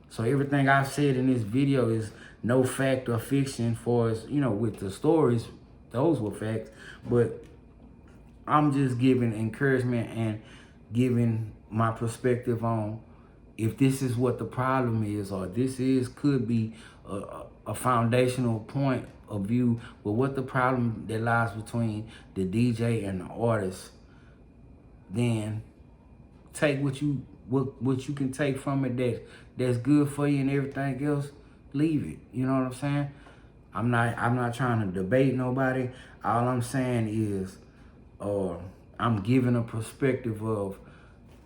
So everything I've said in this video is no fact or fiction for us, you know, with the stories, those were facts. But I'm just giving encouragement and giving my perspective on if this is what the problem is, or could be a foundational point of view with what the problem that lies between the DJ and the artist, then take what you what you can take from it that's good for you and everything else, leave it. You know what I'm saying? I'm not trying to debate nobody. All I'm saying is, I'm giving a perspective of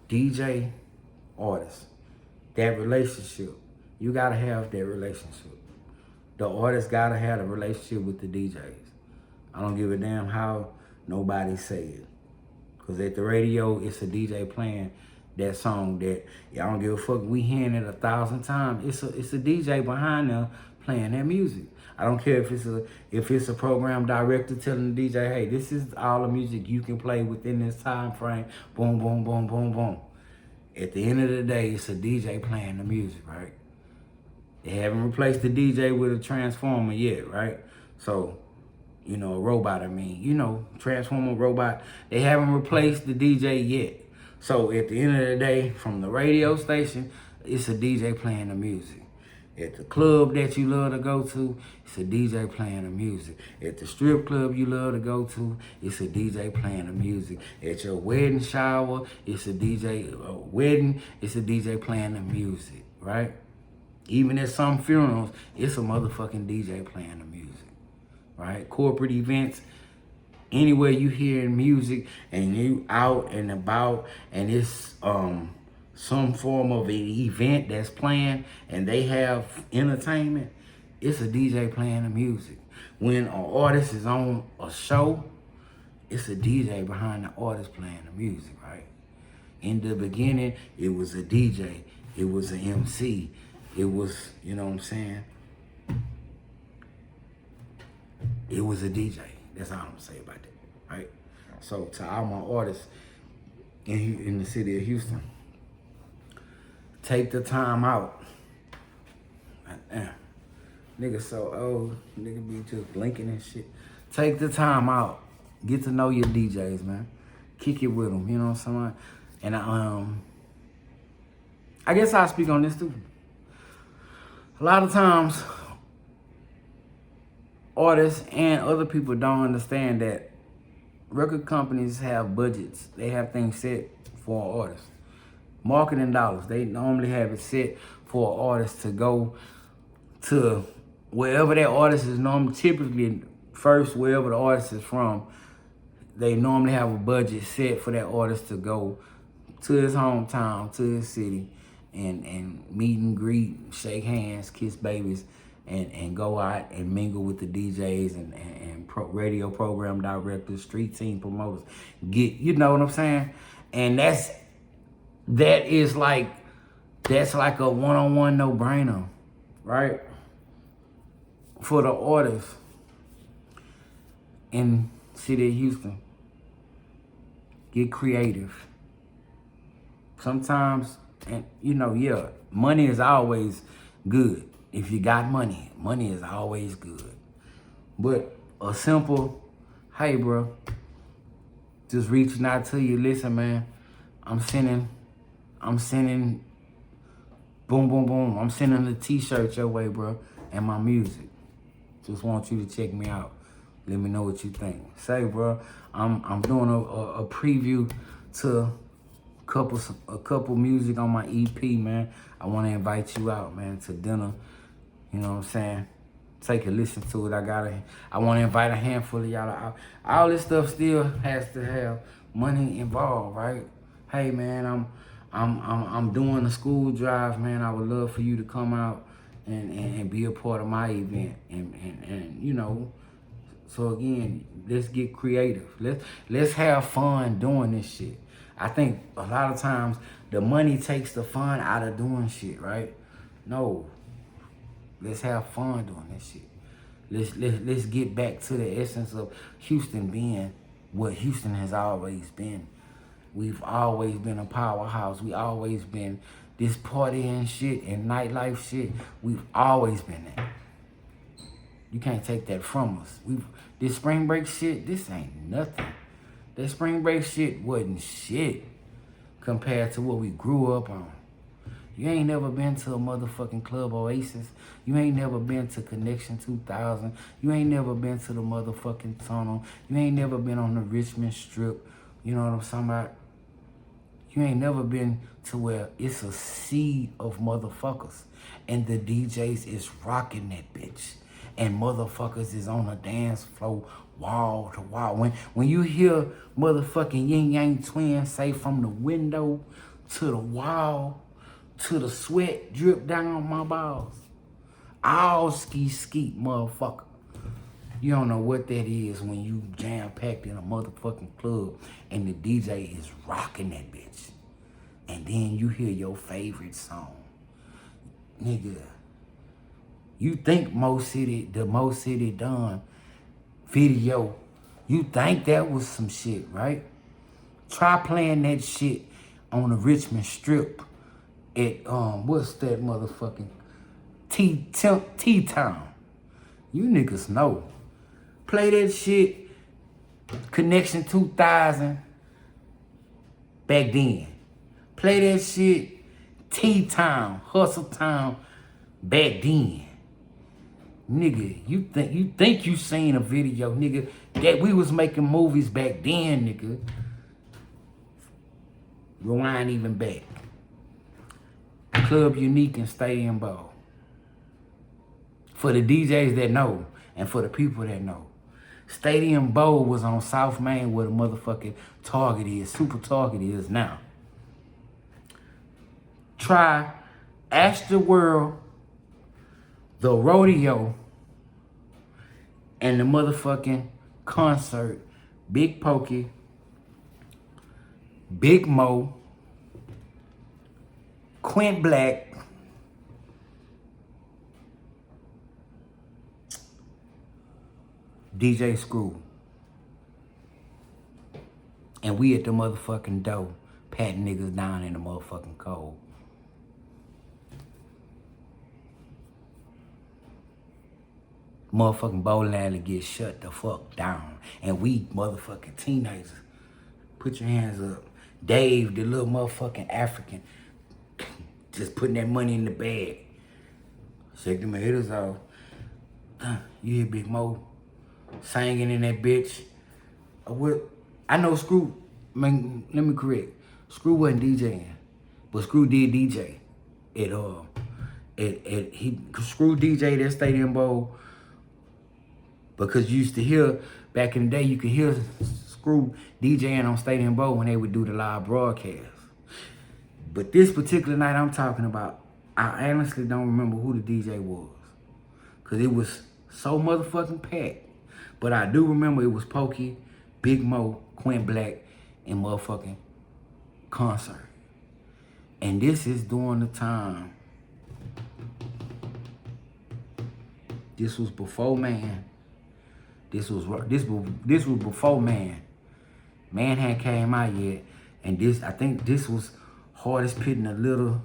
DJ artist. That relationship. You gotta have that relationship. The artist gotta have a relationship with the DJs. I don't give a damn how nobody say it. Cause at the radio, it's a DJ playing that song that I don't give a fuck. We hearing it 1,000 times. It's a DJ behind them playing that music. I don't care if it's a program director telling the DJ, hey, this is all the music you can play within this time frame. Boom, boom, boom, boom, boom. At the end of the day, it's a DJ playing the music, right? They haven't replaced the DJ with a transformer yet, right? So, a robot, transformer robot. They haven't replaced the DJ yet. So at the end of the day, from the radio station, it's a DJ playing the music. At the club that you love to go to, it's a DJ playing the music. At the strip club you love to go to, it's a DJ playing the music. At your wedding shower, it's a DJ it's a DJ playing the music, right? Even at some funerals, it's a motherfucking DJ playing the music, right? Corporate events, anywhere you hearing music and you out and about and it's some form of an event that's playing and they have entertainment, it's a DJ playing the music. When an artist is on a show, it's a DJ behind the artist playing the music, right? In the beginning, it was a DJ, it was an MC, it was, you know what I'm saying? It was a DJ. That's all I'm gonna say about that, right? So to all my artists in the city of Houston, take the time out. Nigga so old, nigga be just blinking and shit. Take the time out. Get to know your DJs, man. Kick it with them, you know what I'm saying? And I guess I'll speak on this too. A lot of times, artists and other people don't understand that record companies have budgets. They have things set for artists. Marketing dollars, they normally have it set for an artist to go to wherever that artist is typically first wherever the artist is from, they normally have a budget set for that artist to go to his hometown, to his city, and meet and greet, shake hands, kiss babies, and go out and mingle with the DJs and radio program directors, street team promoters. You know what I'm saying? And that's like a one-on-one no-brainer, right? For the artists in city of Houston. Get creative. Sometimes, and money is always good. If you got money, money is always good. But a simple, hey bro, just reaching out to you, listen man, I'm sending boom, boom, boom. I'm sending a t-shirt your way, bro, and my music. Just want you to check me out. Let me know what you think. Say, bro, I'm doing a preview to a couple music on my EP, man. I want to invite you out, man, to dinner. You know what I'm saying? Take a listen to it. I want to invite a handful of y'all out. All this stuff still has to have money involved, right? Hey, man, I'm doing a school drive, man. I would love for you to come out and be a part of my event. And so again, let's get creative. Let's have fun doing this shit. I think a lot of times the money takes the fun out of doing shit, right? No. Let's have fun doing this shit. Let's get back to the essence of Houston being what Houston has always been. We've always been a powerhouse. We always been this partying shit and nightlife shit. We've always been that. You can't take that from us. This spring break shit, this ain't nothing. That spring break shit wasn't shit compared to what we grew up on. You ain't never been to a motherfucking Club Oasis. You ain't never been to Connection 2000. You ain't never been to the motherfucking Tunnel. You ain't never been on the Richmond Strip. You know what I'm talking about? You ain't never been to where it's a sea of motherfuckers. And the DJs is rocking that bitch. And motherfuckers is on the dance floor wall to wall. When you hear motherfucking Yin Yang Twins say from the window to the wall to the sweat drip down my balls, all ski motherfucker. You don't know what that is when you jam-packed in a motherfucking club and the DJ is rocking that bitch. And then you hear your favorite song. Nigga, you think the Mo City Don video, you think that was some shit, right? Try playing that shit on the Richmond Strip at, what's that motherfucking T-Town. You niggas know. Play that shit, Connection 2000, back then. Play that shit, T-Town, Hustle Town, back then. Nigga, you think you seen a video, nigga, that we was making movies back then, nigga. Rewind even back. Club Unique and Stadium Bowl. For the DJs that know, and for the people that know. Stadium Bowl was on South Main where the motherfucking Target is, Super Target is now. Try Astor World, the rodeo, and the motherfucking concert. Big Pokey, Big Mo, Quint Black, DJ Screw. And we at the motherfucking door, patting niggas down in the motherfucking cold. Motherfucking bowling alley get shut the fuck down. And we motherfucking teenagers. Put your hands up. Dave, the little motherfucking African, just putting that money in the bag. Shake them haters off. You hear Big Mo singing in that bitch. I know Screw, man, let me correct. Screw wasn't DJing, but Screw did DJ. Screw DJ that Stadium Bowl because you used to hear, back in the day, you could hear Screw DJing on Stadium Bowl when they would do the live broadcast. But this particular night I'm talking about, I honestly don't remember who the DJ was. Because it was so motherfucking packed. But I do remember it was Pokey, Big Mo, Quint Black, and motherfucking concert. And this is during the time. This was before Man. This was before Man. Man hadn't came out yet. And I think this was Hardest Pit in a Little,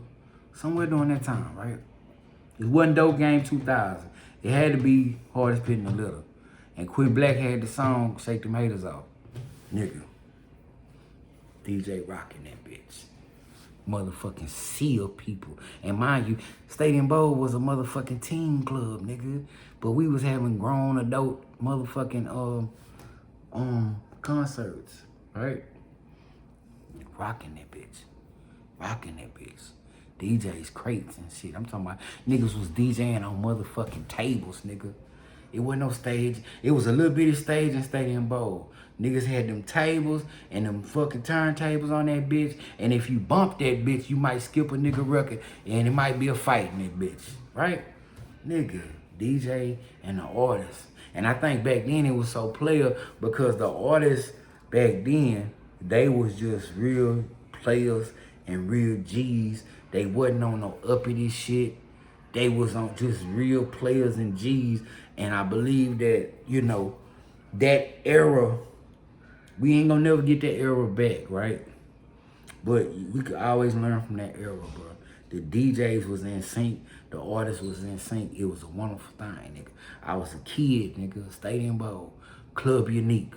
somewhere during that time, right? It wasn't Dope Game 2000. It had to be Hardest Pit in a Little. And Quint Black had the song Shake Them Haters Off. Nigga. DJ rocking that bitch. Motherfucking sea of people. And mind you, Stadium Bowl was a motherfucking teen club, nigga. But we was having grown adult motherfucking concerts, right? Rocking that bitch. Rocking that bitch. DJs, crates and shit. I'm talking about niggas was DJing on motherfucking tables, nigga. It wasn't no stage. It was a little bitty stage in Stadium Bowl. Niggas had them tables and them fucking turntables on that bitch. And if you bump that bitch, you might skip a nigga record and it might be a fight in that bitch, right? Nigga, DJ and the artist. And I think back then it was so player because the artists back then, they was just real players and real G's. They wasn't on no uppity shit. They was on just real players and G's. And I believe that, you know, that era, we ain't gonna never get that era back, right? But we could always learn from that era, bro. The DJs was in sync. The artists was in sync. It was a wonderful thing, nigga. I was a kid, nigga. Stadium Bowl, Club Unique.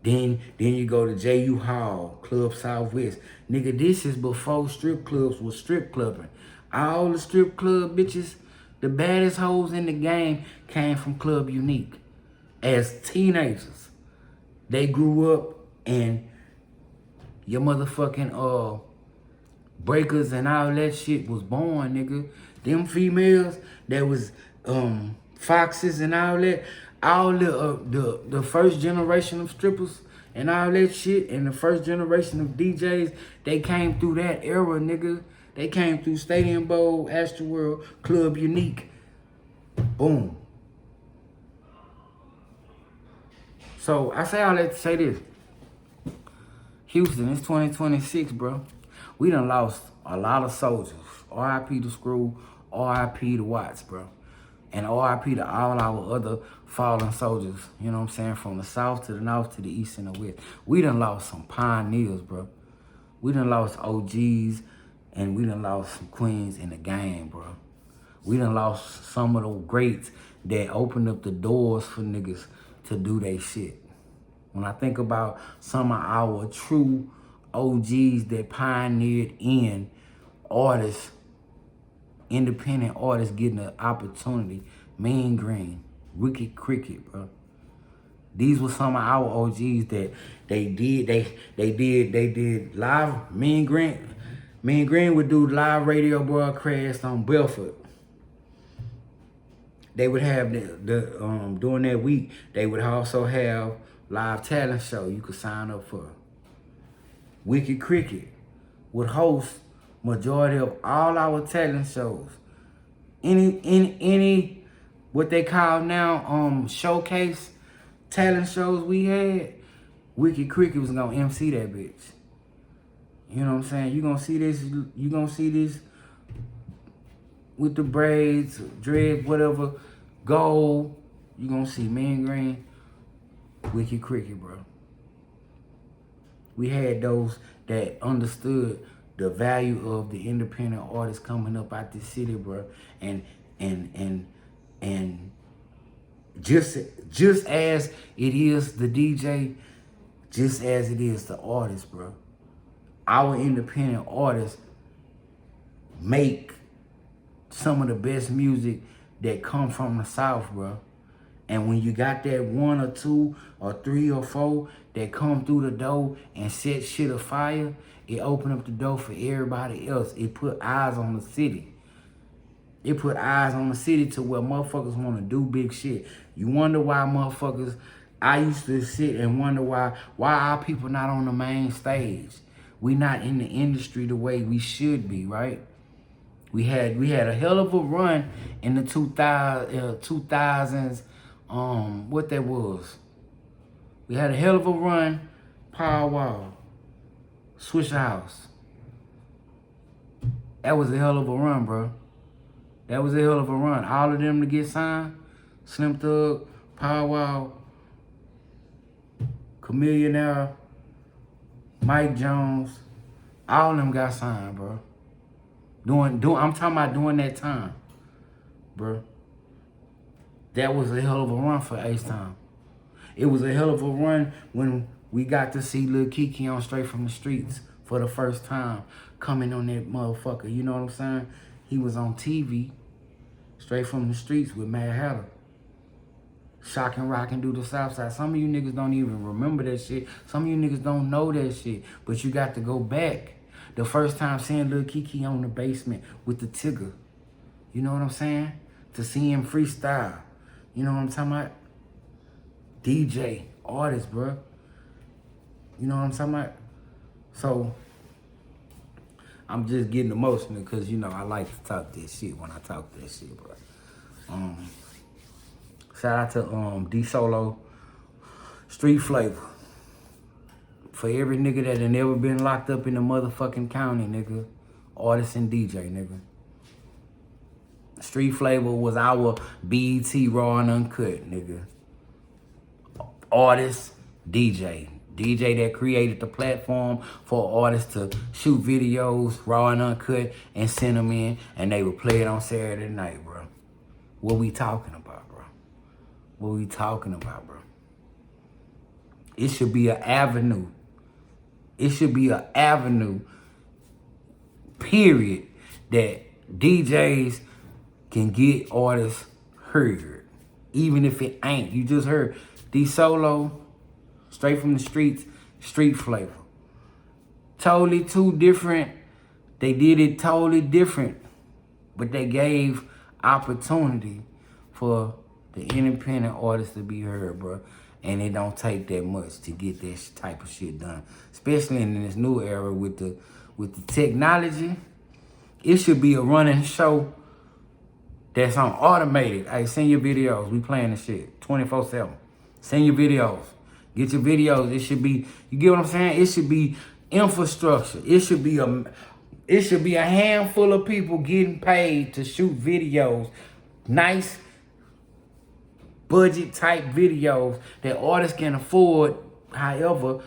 Then you go to J.U. Hall, Club Southwest. Nigga, this is before strip clubs was strip clubbing. All the strip club bitches, the baddest hoes in the game came from Club Unique. As teenagers, they grew up and Your motherfucking breakers and all that shit was born, nigga. Them females that was foxes and all that, all the first generation of strippers and all that shit, and the first generation of DJs, they came through that era, nigga. They came through Stadium Bowl, Astroworld, Club Unique. Boom. So I say all that to say this. Houston, it's 2026, bro. We done lost a lot of soldiers. R.I.P. to Screw, R.I.P. to Watts, bro. And R.I.P. to all our other fallen soldiers, you know what I'm saying, from the south to the north to the east and the west. We done lost some pioneers, bro. We done lost OGs, and we done lost some queens in the game, bro. We done lost some of the greats that opened up the doors for niggas to do they shit. When I think about some of our true OGs that pioneered in artists, independent artists getting an opportunity, Mean Green, Wicked Cricket, bro. These were some of our OGs that they did live. Mean Green would do live radio broadcast on Belfort. They would have during that week, they would also have live talent show you could sign up for. Wicked Cricket would host majority of all our talent shows. Any what they call now showcase talent shows we had, Wicked Cricket was gonna MC that bitch. You know what I'm saying? You gonna see this with the braids, dread, whatever, gold. You gonna see Mean Green, Wicked Cricket, bro. We had those that understood the value of the independent artists coming up out this city, bro. And just as it is the DJ, just as it is the artist, bro. Our independent artists make some of the best music that come from the South, bro. And when you got that 1 or 2 or 3 or 4 that come through the door and set shit afire, it open up the door for everybody else. It put eyes on the city. It put eyes on the city to where motherfuckers want to do big shit. You wonder why motherfuckers, I used to sit and wonder why our people not on the main stage. We not in the industry the way we should be, right? We had a hell of a run in the 2000s. What that was? We had a hell of a run. Power Wall, Swishahouse. That was a hell of a run, bro. That was a hell of a run. All of them to get signed. Slim Thug, Power Wall, Chamillionaire, Mike Jones, all of them got signed, bro. I'm talking about during that time, bro. That was a hell of a run for H-Town. It was a hell of a run when we got to see Lil Keke on Straight From The Streets for the first time, coming on that motherfucker. You know what I'm saying? He was on TV, Straight From The Streets with Mad Hatter. Shock and Rock and do the Southside. Some of you niggas don't even remember that shit. Some of you niggas don't know that shit. But you got to go back. The first time seeing Lil Keke on The Basement with the Tigger. You know what I'm saying? To see him freestyle. You know what I'm talking about? DJ, artist, bro. You know what I'm talking about? So, I'm just getting emotional because, you know, I like to talk this shit when I talk that shit, bro. Shout out to D Solo, Street Flavor. For every nigga that had never been locked up in the motherfucking county, nigga. Artist and DJ, nigga. Street Flavor was our BET Raw and Uncut, nigga. Artist, DJ. DJ that created the platform for artists to shoot videos, raw and uncut, and send them in, and they would play it on Saturday night, bro. What we talking about, bro? What we talking about, bro? It should be an avenue. It should be an avenue, period, that DJs can get artists heard. Even if it ain't. You just heard D Solo, Straight From The Streets, Street Flavor. totally two different. They did it totally different, but they gave opportunity for the independent artists to be heard, bro. And it don't take that much to get that type of shit done, especially in this new era with the technology. It should be a running show that's on automated. Hey, send your videos. We playing the shit 24/7. Send your videos. Get your videos. It should be, you get what I'm saying? It should be infrastructure. It should be a handful of people getting paid to shoot videos. Nice budget type videos that artists can afford. However,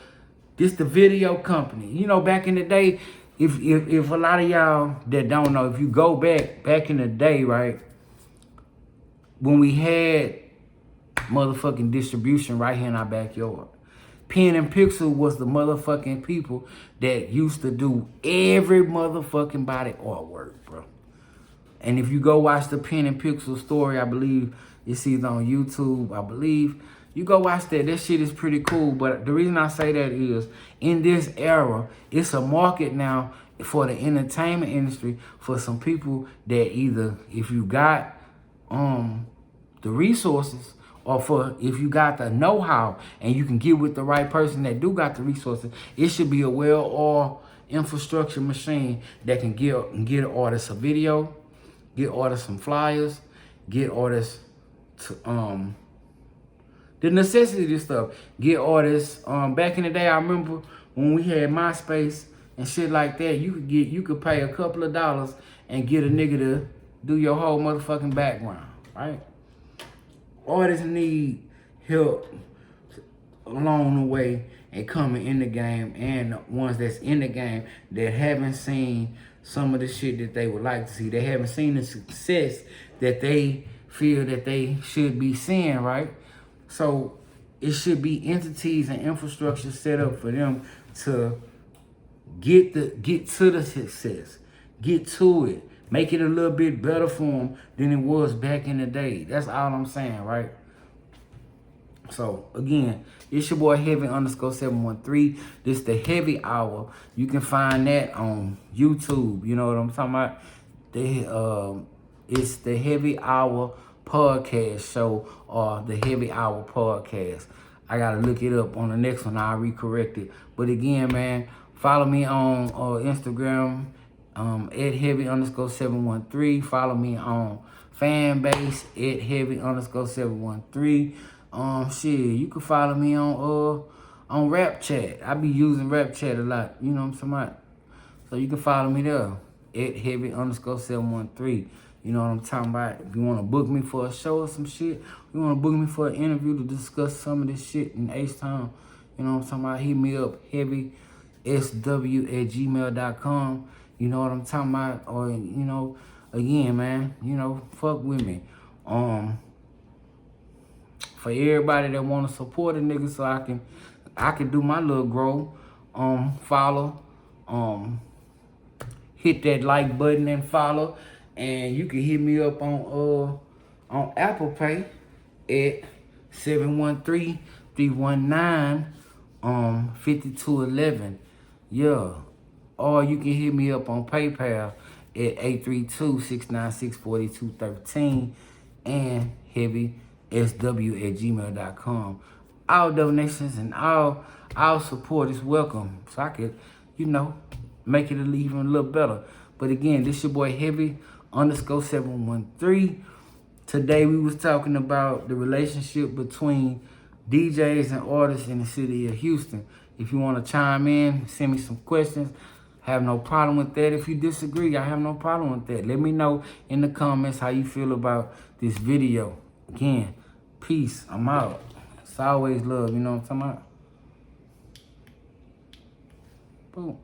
this the video company. You know, back in the day, if a lot of y'all that don't know, if you go back in the day, right, when we had motherfucking distribution right here in our backyard, Pen and Pixel was the motherfucking people that used to do every motherfucking body artwork, bro. And if you go watch the Pen and Pixel story, I believe it's either on YouTube, I believe. You go watch that. That shit is pretty cool. But the reason I say that is, in this era, it's a market now for the entertainment industry for some people that either, if you got the resources, or for if you got the know-how and you can get with the right person that do got the resources, it should be a well-oiled infrastructure machine that can get artists a video, get artists some flyers, get artists to the necessity of stuff. Get artists back in the day, I remember when we had MySpace and shit like that, you could pay a couple of dollars and get a nigga to do your whole motherfucking background, right? Artists need help along the way and coming in the game, and the ones that's in the game that haven't seen some of the shit that they would like to see. They haven't seen the success that they feel that they should be seeing, right? So it should be entities and infrastructure set up for them to get to the success, get to it. Make it a little bit better for them than it was back in the day. That's all I'm saying, right? So, again, it's your boy Heavy_713. This the Heavy Hour. You can find that on YouTube. You know what I'm talking about? It's the Heavy Hour podcast show, or the Heavy Hour podcast. I got to look it up on the next one. I'll recorrect it. But again, man, follow me on Instagram. At Heavy_713. Follow me on Fanbase at Heavy_713. Shit, you can follow me on Rap Chat. I be using Rap Chat a lot. You know what I'm talking about? So you can follow me there at Heavy_713. You know what I'm talking about? If you want to book me for a show or some shit, you want to book me for an interview to discuss some of this shit in H-Town, you know what I'm talking about? Hit me up, heavysw@gmail.com. You know what I'm talking about? Or, you know, again, man, you know, fuck with me. For everybody that want to support a nigga so I can do my little grow, follow, hit that like button and follow. And you can hit me up on Apple Pay at 713-319-5211. Yeah. Or you can hit me up on PayPal at 832-696-4213 and heavysw@gmail.com. All donations and all support is welcome. So I could, you know, make it even a little better. But again, this your boy Heavy_713. Today we was talking about the relationship between DJs and artists in the city of Houston. If you want to chime in, send me some questions. Have no problem with that. If you disagree, I have no problem with that. Let me know in the comments how you feel about this video. Again, peace. I'm out. It's always love. You know what I'm talking about? Boom.